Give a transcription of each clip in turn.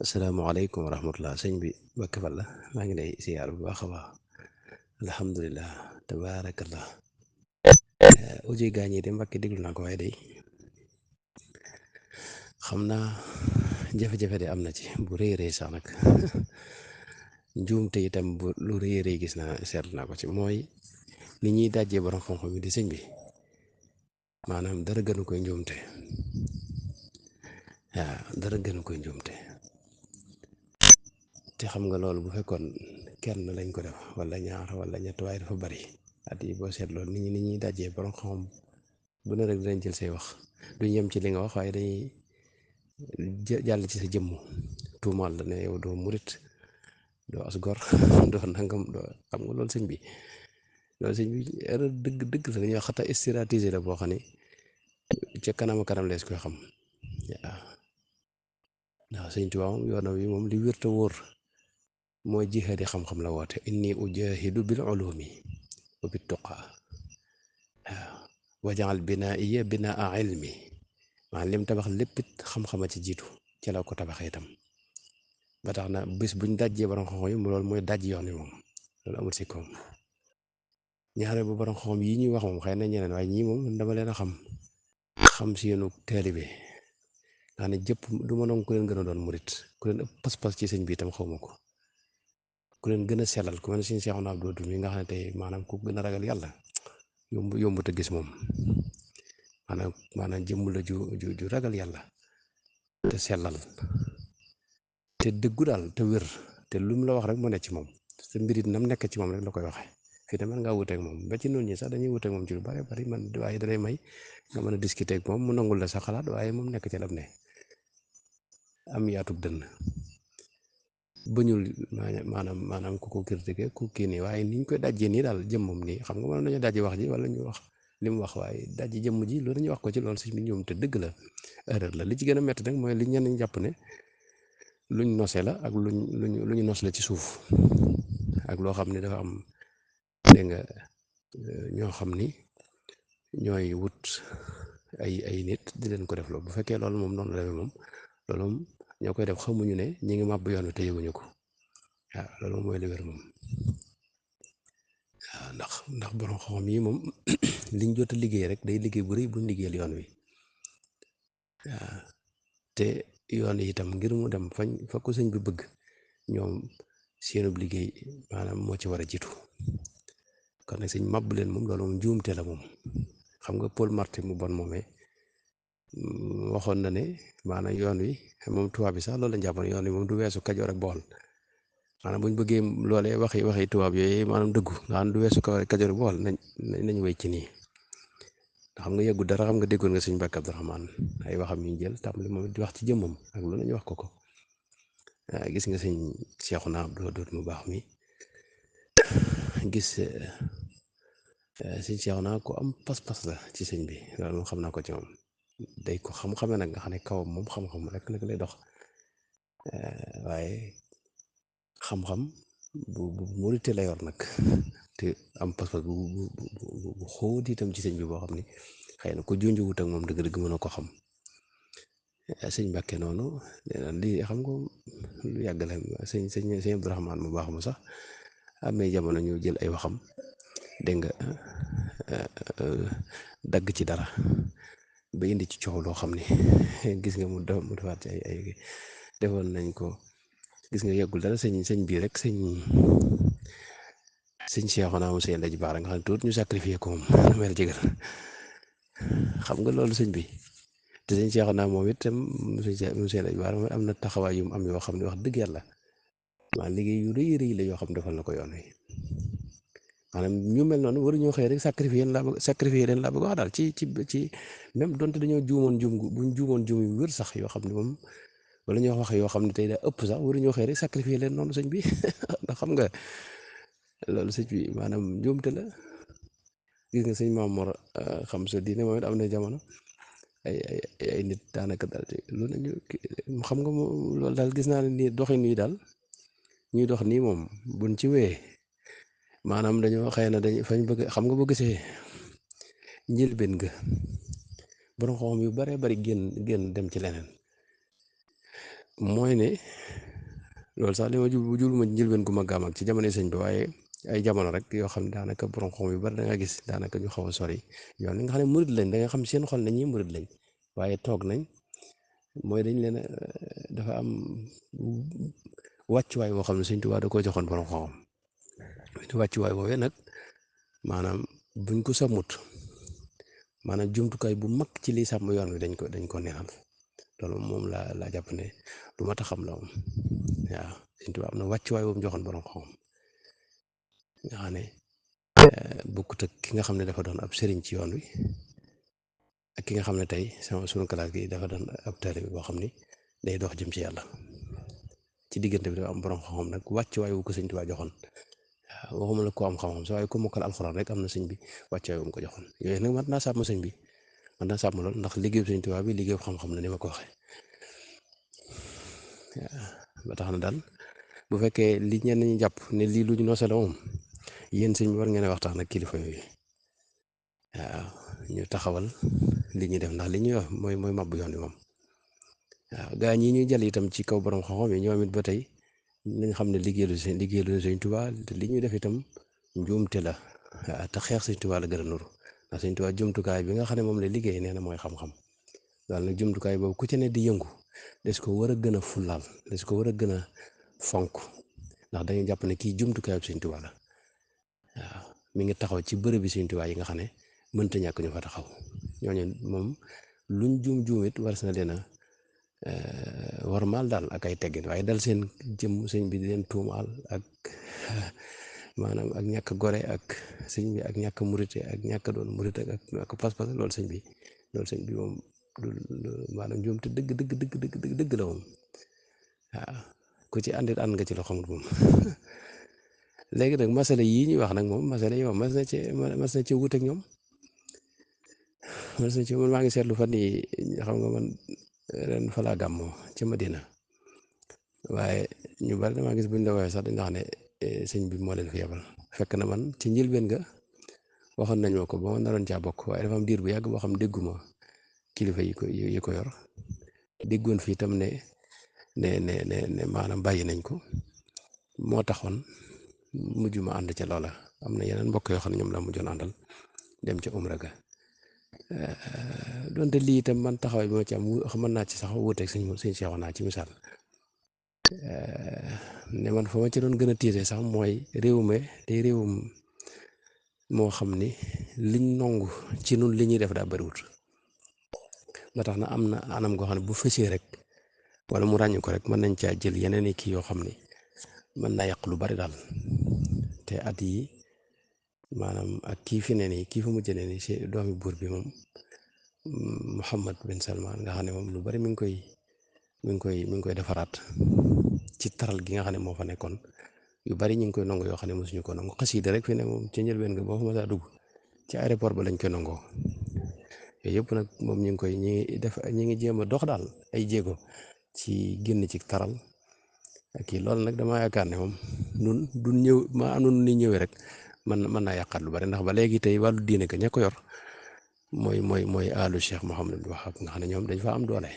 asalaamaaleykum wa rahmatullah sëñ bi Mbàkke Balla maa ngi lay siyaar bu baax a baax alhamdulilah tabaarakallah audio gaañ yi de Mbàkke déglu naa ko waaye day xam naa jafe-jafe de am na ci bu rëy rëy sax nag njuumte itam bu lu rëy rëy gis naa seetlu naa ko ci mooy ni ñuy dajjee borom xam-xam yi di sëñ bi maanaam dara gënu koy njuumte waaw dara gënu koy njuumte te xam nga loolu bu fekkoon kenn lañ ko def wala ñaar wala ñett waaye dafa bari at yi boo seetloo nit ñi ni ñuy dajjee borom xam bu ne rek dinañ jël say wax duñ yem ci li nga wax waaye dañuy jàll ci sa jëmm tuumaal la ne yow doo murit doo as gor doo nangam doo xam nga loolu sëñ bi loolu sëñ bi erreur dëgg dëgg la dañuy wax xata stratégie la boo xam ne ca kanam a kanam lees koy xam waaw ndax sëñ Tuubaa moom yoonam wi moom li wér te wóor mooy jihaadi xam-xam la woote inni ujahidu bil ulumi wa bit tuqa waaw wajaal binaa iya binaa ilmi maanaam lim tabax léppit xam-xama ci jiitu ci la ko tabaxee itam ba tax na bis buñ dajjee borom xam-xam yi loolu mooy daj yoon wi moom loolu amul si koom ñaare bu borom xam-xam yi ñuy wax moom xëy na ñeneen waaye ñii moom dama leen a xam seenu taalibe nga ne jëpp du ma doon ku leen gën a doon murit ku leen ëpp pas-pas ci sëñ bi itam xaw ma ko ku leen gën a sellal ku mel ne suñu Seexuna Abdu Wadoud mi nga xam ne tey maanaam ku gën a ragal yàlla yomb te gis moom maanaam jëmm la ju ragal yàlla te sellal te dëggu daal te wér te lu mu la wax rek mu nekk ci moom te mbir it nam nekk ci moom rek la koy waxee fii de man ngaa wuteeg moom ba ci noonu ñi sax dañuy wuteeg moom ci lu bari bari man waaye dalay may nga mën a discuter ak moom mu nangul la sa xalaat waaye moom nekk ci lam ne am yaatug dënn bañul maanaam ku ko critiquer ku kii nii waaye niñ koy dajjee nii daal jëmmam nii xam nga mën nañu dajji wax ji wala ñu wax li mu wax waaye dajji jëmm ji loolu ñu wax ko ci loolu si ñoom te dëgg la erreur la li ci gën a métti nag mooy li ñenn ñi jàpp ne luñ nose la ak lu ñu nos la ci suuf ak loo xam ne dafa am dégg nga ñoo xam ni ñooy wut ay nit di leen ko def loolu bu fekkee loolu moom noonu la demee moom loolu moom ñoo koy def xamuñu ne ñi ngi màbb yoon wi te yëguñu ko waaw loolu moom mooy li wér moom waaw ndax borom xam yi moom liñ jot a liggéey rek day liggéey bu rëy buñ liggéeyal yoon wi waaw te yoon yi itam ngir mu dem fa ko sëñ bi bëgg ñoom seenub liggéey maanaam moo ci war a jiitu kon nag sëñ màbb leen moom loolu moom njuumte la moom xam nga Paul Marty mu bon moomee waxoon na ne maanaam yoon wi moom tubaab bi sax loolu la jàppoon yoon wi moom du weesu Kajoor ak Bawol maanaam bu ñu bëggee loolee waxi tubaab yooyu maanaam dëggu nga xam du weesu Kajoor ak Bawol nañ wéy ci nii xam nga yeggu dara xam nga déggoon nga sëñ Mbàkke Abdurahmaan ay waxam yu ñu jël tam li moom di wax ci jëmmam ak lu nañu wax ko gis nga sëñ Seexuna Abdu Wadoud mu baax mi gis sëñ Seexuna ko am pas-pas la ci sëñ bi loolu moom xam naa ko ci moom day ko xam-xame nag nga xam ne kawam moom xam-xam rek nag lay dox waaye xam-xam bu murite la yor nag te am pas-pas bu xóot itam ci sëñ bi boo xam ni xëy na ko junjuwut ak moom dëgg-dëgg mën a ko xam sëñ Mbàkke noonu lii xam nga lu yàgg la sëñ Abdourahmaan mu baax mu sax amee jamono ñu jël ay waxam dégg nga dagg ci dara ba indi ci coow loo xam ne gis nga mu defaat ci ay defoon nañ ko gis nga yeggul dara sëñ bii rek sëñ Seexuna mu sëñ Laji Baara nga xam ne tuut ñu sacrifié ko moom mel jëgër xam nga loolu sëñ bi te sëñ Seexuna moom itam mu sëñ Laji Baara am na taxawaay yu mu am yoo xam ne wax dëgg yàlla maa liggéey yu rëy rëy la yoo xam ne defal na ko yoon wi maanaam ñu mel noonu waruñoo xëy rek sacrifié leen laa bëgg wax daal ci même donte dañoo juumoon buñ juumoon juum yu wér sax yoo xam ne moom wala ñoo wax yoo xam ne tey daa ëpp sax waruñoo xëy rek sacrifié leen noonu sëñ bi ndax xam nga loolu sëñ bi maanaam njuumte la gis nga sëñ Maam Mor xam sa diine moom it am na jamono ay nit daanaka daal lu nañu xam nga loolu daal gis naa ne nii doxin yi daal ñuy dox nii moom buñ ci wéyee maanaam dañoo xëy na fañ bëgg xam nga boo gisee njëlbeen ga borom xam yu baree bari génn dem ci leneen mooy ne loolu sax li ma jublu ma njëlbeen gu ma gàmm ak ci jamono sëñ bi waaye ay jamono rek yoo xam ne daanaka borom xam yu bari da nga gis daanaka ñu xaw a sori yoon li nga xam ne murid lañ da nga xam seen xol ne ñii murid lañ waaye toog nañ mooy dañ leen dafa am wàccuwaay boo xam ne sëñ Tuubaa da koo joxoon borom xam wàccuwaay boobee nag maanaam buñ ko sàmmut maanaam jumtukaay bu mag ci liy sàmm yoon wi dañ ko neenal loolu moom laa jàpp ne lu ma tax xam la moom waaw sëñ Tuubaa am na wàccuwaay boobu joxoon borom xam nga xam ne bokkut ak ki nga xam ne dafa doon ab sëriñ ci yoon wi ak ki nga xam ne tey sunu classe gi dafa doon ab taalibe boo xam ni day dox jëm ci yàlla ci diggante bi dafa am borom xam-xam nag wàccuwaay wu ko sëñ Tuubaa joxoon waaw waxuma la ko am xam-xam sa waaye ku mokkal alxuraan rek am na sëñ bi wàccuwaay wu mu ko joxoon yooyu nag mat naa sàmm sëñ bi man naa sàmm lool ndax liggéeyu sëñ Tuubaa bi liggéeyu xam-xam la ni ma ko waxee ba tax na daal bu fekkee li ñenn ñi jàpp ne lii lu ñu noose la moom yéen sëñ bi war ngeen a waxtaan ak kilifa yooyu waaw ñu taxawal li ñuy def ndax li ñuy wax mooy mabbu yoon wi moom waaw gaa ñi ñuy jël itam ci kaw borom xam-xam yi ñoom it ba tey nañ xam ne liggéeyalu sëñ Tuubaa te li ñuy def itam njuumte la waaw te xeex sëñ Tuubaa la gën a nuru ndax sëñ Tuubaa jumtukaay bi nga xam ne moom la liggéey nee na mooy xam-xam daal nag jumtukaay boobu ku ci ne di yëngu des ko war a gën a fullaal des ko war a gën a fonk ndax dañuy jàpp ne kii jumtukaay bi sëñ Tuubaa la waaw mi ngi taxaw ci bërëb bi sëñ Tuubaa yi nga xam ne mënta ñàkk ñu fa taxaw ñooñu moom luñ juum it war na leen a warmaal daal ak ay teggin waaye dal seen jëm sëñ bi di leen tuumaal ak maanaam ak ñàkk gore ak sëñ bi ak ñàkk murite ak ñàkk doon murite ak pas-pas loolu sëñ bi moom maanaam njuum te dëgg la moom waaw ku ci àndit ànd nga ci loo xamul moom léegi nag masala yii ñuy wax nag moom masala yi moom mas na ci wuteeg ñoom mas na ci man maa ngi seetlu fan yi xam nga man ren fa laa gàmmoo ca Madina waaye ñu bari damaa gis buñ la waxee sax dañ wax ne sëñ bi moo leen fi yebal fekk na man ci njëlbeen nga waxoon nañ ma ko ba ma naroon caa bokk waaye dafa am diir bu yàgg boo xam dégguma kilifa yi ko yor déggoon fi itam ne maanaam bàyyi nañ ko moo taxoon mujj ma ànd ca loola am na yeneen mbokk yoo xam ne ñoom la mujjoon àndal dem ca umra ga donte lii itam man taxawaay bi ma ci am mën naa ci sax wuuteeg sëñ Seexu naa ci misaal ne man fa ma ci doon gën a tiite sax mooy réewum moo xam ni liñ nongu ci nun li ñuy def daa bariwut ba tax na am na anam goo xam ne bu fësee rek wala mu ràññ ko rek mën nañ caa jël yeneen i kii yoo xam ni mën naa yàq lu bari daal te at yi maanaam ak kii fi ne nii kii fa mujj ne nii si doomi buur bi moom Mohammed bin Salman nga xam ne moom lu bari mi ngi koy defaraat ci taral gi nga xam ne moo fa nekkoon yu bari ñu ngi koy nongo yoo xam ne mosuñu ko nongo xasida rek fi ne moom ca njëlbeen nga boo fa ma saa dugg ci aéroport ba lañ koy nongoo yooyu yëpp nag moom ñi ngi jéem a dox daal ay jéego ci génn ci taral ak kii loolu nag dama yaakaar ne moom nun du ñëw ma am nun ni ñëwee rek mën naa yàqaat lu bari ndax ba léegi tey wàllu diine ka ña ko yor mooy alu Cheikh Mouhamadou Wahab nga xam ne ñoom dañ fa am doole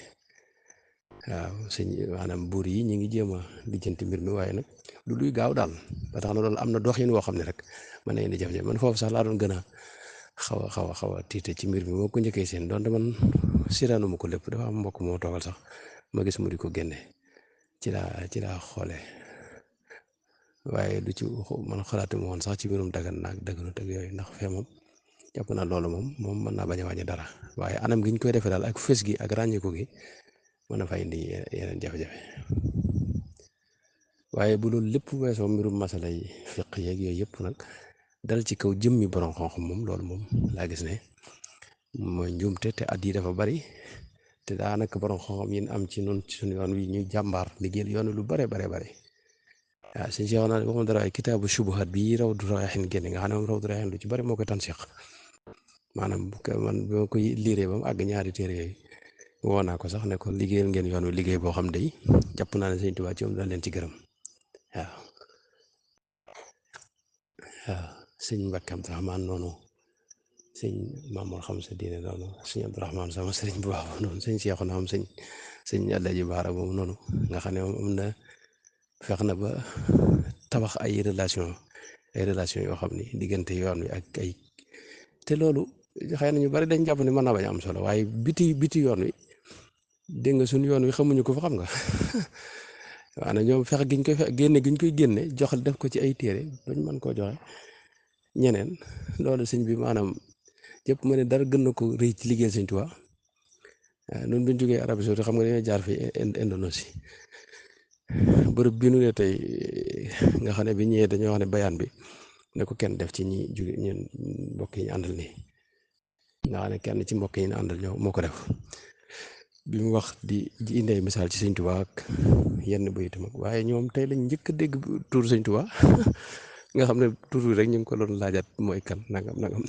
waaw sëñ maanaam buur yi ñi ngi jéem a lijjanti mbir mi waaye nag du luy gaaw daal ba tax na loolu am na doxin woo xam ne rek mën na indi jafe-jafe man foofu sax laa doon gën a xaw a tiite ci mbir mi moo ko njëkkee seen donte man siraanuma ko lépp dafa am mbokk moo toogal sax ma gis mu di ko génne ci laa xoolee waaye du ci man xalaatuma woon sax ci mbirum dagan naag daganu teg yooyu ndax fee moom jàpp naa loolu moom mën naa bañ a wàññi dara waaye anam gi ñu koy defee daal ak fës gi ak ràññiku gi mën na fay indi yeneen jafe-jafe waaye bu loolu lépp weesoo mbirum masala yi fiq yeeg yooyu yëpp nag dal ci kaw jëmmi borom xam-xam moom loolu moom laa gis ne mooy njuumte te at yi dafa bari te daanaka borom xam-xam yi am ci noonu ci suñu yoon wi ñuy jàmbaar liggéeyal yoon lu bare bare waaw suñu seexoon naa waxuma dara ay kitaabu subuhat bi Rawdu Rayaahiin génne nga xam ne moom Rawdu Rayaahiin lu ci bari moo koy tan seex maanaam man bi ma koy liiree ba mu àgg ñaari téere yooyu woo naa ko sax ne ko liggéeyal ngeen yoon wi liggéey boo xam day jàpp naa ne Sëñ Tuubaa ci moom daan leen ci gërëm waaw sëñ Mbàkke Abdurahmaan noonu sëñ Maamoor xam sa diine noonu sëñ Abdurahmaan sama sëriñ bu baax noonu sëñ Seexu naa am sëñ sëñ Alaaji Baara moom noonu nga xam ne moom am na fex na ba tabax ay relation yoo xam ni diggante yoon wi ak ay te loolu xëy na ñu bari dañ jàpp ne mën naa bañ am solo waaye biti yoon wi dégg nga suñu yoon wi xamuñu ko fa xam nga maanaam ñoom fex giñ koy fex génne giñ koy génne joxal def ko ci ay téere bañ mën koo joxe ñeneen loolu sëñ bi maanaam yëpp ma ne dara gën na ko rëy ci liggéeyal sëñ Tuubaa noonu bi ñu jógee Arabie Saoudite xam nga dañoo jaar fi Indonésie bërëb bi nu ne tey nga xam ne bi ñëwee dañoo wax ne bayaan bi ne ko kenn def ci ñi jóge ñun mbokk yi ñu àndal nii nga xam ne kenn ci mbokk yi ñu àndal ñoo moo ko def bi mu wax di indee misaal ci sëñ Tuubaa ak yenn bayitam ak waaye ñoom tey lañ njëkk a dégg tur sëñ Tuubaa nga xam ne tur bi rek ñu ngi ko doon laajat mooy kan nangam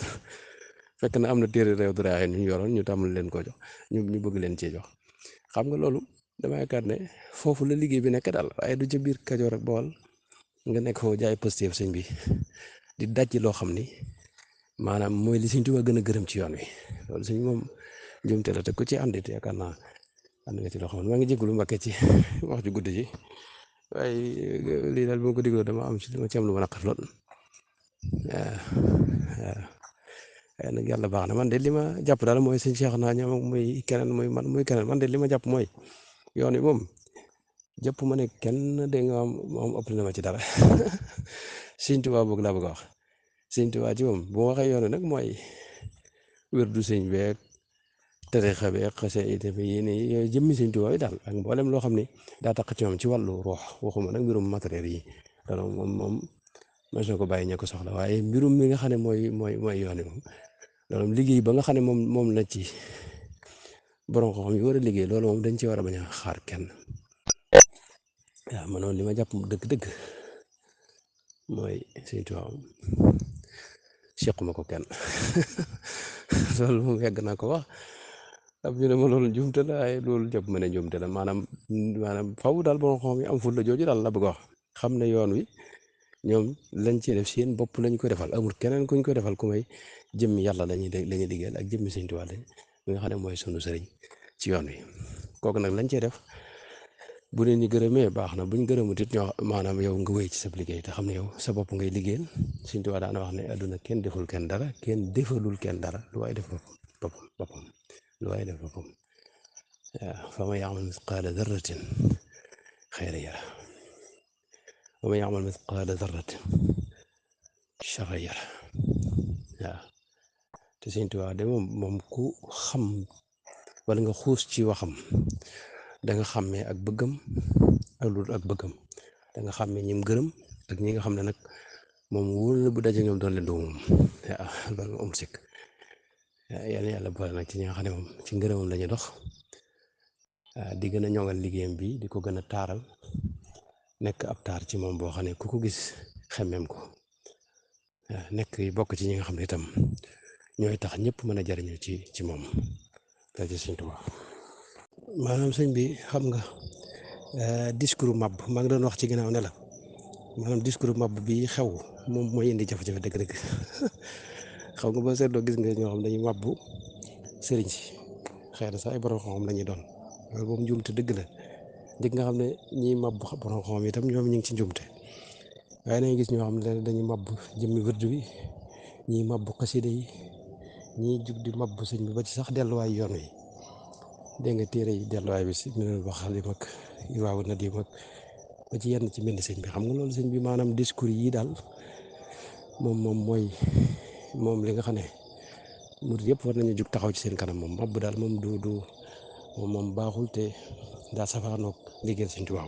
fekk na am na téere réew dara ñu yoroon ñu tàmbali leen koo jox ñu bëgg leen cee jox xam nga loolu dama yaakaar ne foofu la liggéey bi nekk daal waaye du ca biir Kajoor ak Bawol nga nekk foofu jaay positif sëñ bi di daj loo xam ni maanaam mooy li sëñ Tuubaa gën a gërëm ci yoon wi loolu sëñ moom njuumte la te ku ci àndit yaakaar naa ànd nga ci loo xam ne maa ngi jégalu Mbàkke ci wax ju guddi ji waaye lii daal bi ma ko dégloo dama am ci am lu ma naqar lool waaw waaye nag yàlla baax na man de li ma jàpp daal mooy sëñ Cheikh naa ñoom muy keneen muy man muy keneen man de li ma jàpp mooy yoon wi moom jàpp ma ne kenn de nga moom ëpp na ma ci dara sëñ Tuubaa boog laa bëgg a wax sëñ Tuubaa ci moom bu ma waxee yoon wi nag mooy wér du sëñ beeg tariixa beeg xase itam yéen yooyu jëmmi sëñ Tuubaa yi daal ak mboolem loo xam ne daa tax ci moom ci wàllu ruux waxuma nag mbirum matériel yi loolu moom mos na ko bàyyi ña ko soxla waaye mbirum mi nga xam ne mooy yoon wi moom loolu liggéey ba nga xam ne moom la ci borom xam-xam yi war a liggéey loolu moom dañ ci war a bañ a xaar kenn waaw man noonu li ma jàpp dëgg-dëgg mooy Sëñ Tuubaa sequma ko kenn loolu moom yàgg naa ko wax am ñu ne ma loolu njuumte la waaye loolu jàpp ma ne njuumte la maanaam faw daal borom xam-xam yi am ful la jooju daal la bëgg wax xam ne yoon wi ñoom lañ ci def seen bopp lañ ko defal amul keneen kuñ ko defal ku may jëmmi yàlla lañuy liggéeyal ak jëmmi Sëñ Tuubaa lañ mi nga xam ne mooy sunu sëriñ ci yoon wi kooku nag lañ cee def bu leen ñu gërëmee baax na buñ gërëmut it ñoo maanaam yow nga wéy ci sa liggéey te xam ne yow sa bopp ngay liggéeyal Sëñ Tuubaa daana wax ne àdduna kenn deful kenn dara kenn defalul kenn dara lu waay def boppam lu waay def boppam waaw fa man ya'mal misqaala darratin xayran yarah wa man ya'mal misqaala darratin sharran yarah waaw te Sëñ Tuubaa de moom ku xam wala nga xuus ci waxam da nga xàmmee ak bëggam ak lu ak bëggam da nga xàmmee ñim gërëm ak ñi nga xam ne nag moom wóor na bu daje ñoom doon leen doo moom waaw loolu moom sikk yàlla boole nag ci ñi nga xam ne moom ci ngërëmam la ñuy dox di gën a ñoŋal liggéeyam bi di ko gën a taaral nekk ab taar ci moom boo xam ne ku ko gis xemmeem ko nekk bokk ci ñi nga xam ne itam ñooy tax ñëpp mën a jariñu ci moom te ci Sëñ Tuubaa maanaam sëñ bi xam nga discours màbb maa ngi doon wax ci ginnaaw ne la maanaam discours màbb bi xew moom mooy indi jafe-jafe dëgg-dëgg xam nga ba seetloo gis nga ñoo xam dañuy màbbu sëriñ si xëy na sax ay borom xam-xam la ñuy doon loolu moom njuumte dëgg la njëkk nga xam ne ñiy màbbu borom xam-xam itam ñoom ñu ngi ci njuumte waaye nañu gis ñoo xam ne dañuy màbbu jëmmi wërdu bi ñiy màbbu xasida yi ñiy jug di màbbu sëñ bi ba ci sax delluwaay yoon wi dégg nga téere yi delluwaay bi si ñu wax li mag waaw na di mag ba ci yenn ci mbind sëñ bi xam nga loolu sëñ bi maanaam discours yi daal moom mooy moom li nga xam ne murid yëpp war nañu jug taxaw ci seen kanam moom màbb daal moom du moom baaxul te daa safaanoog liggéeyal Sëñ Tuubaa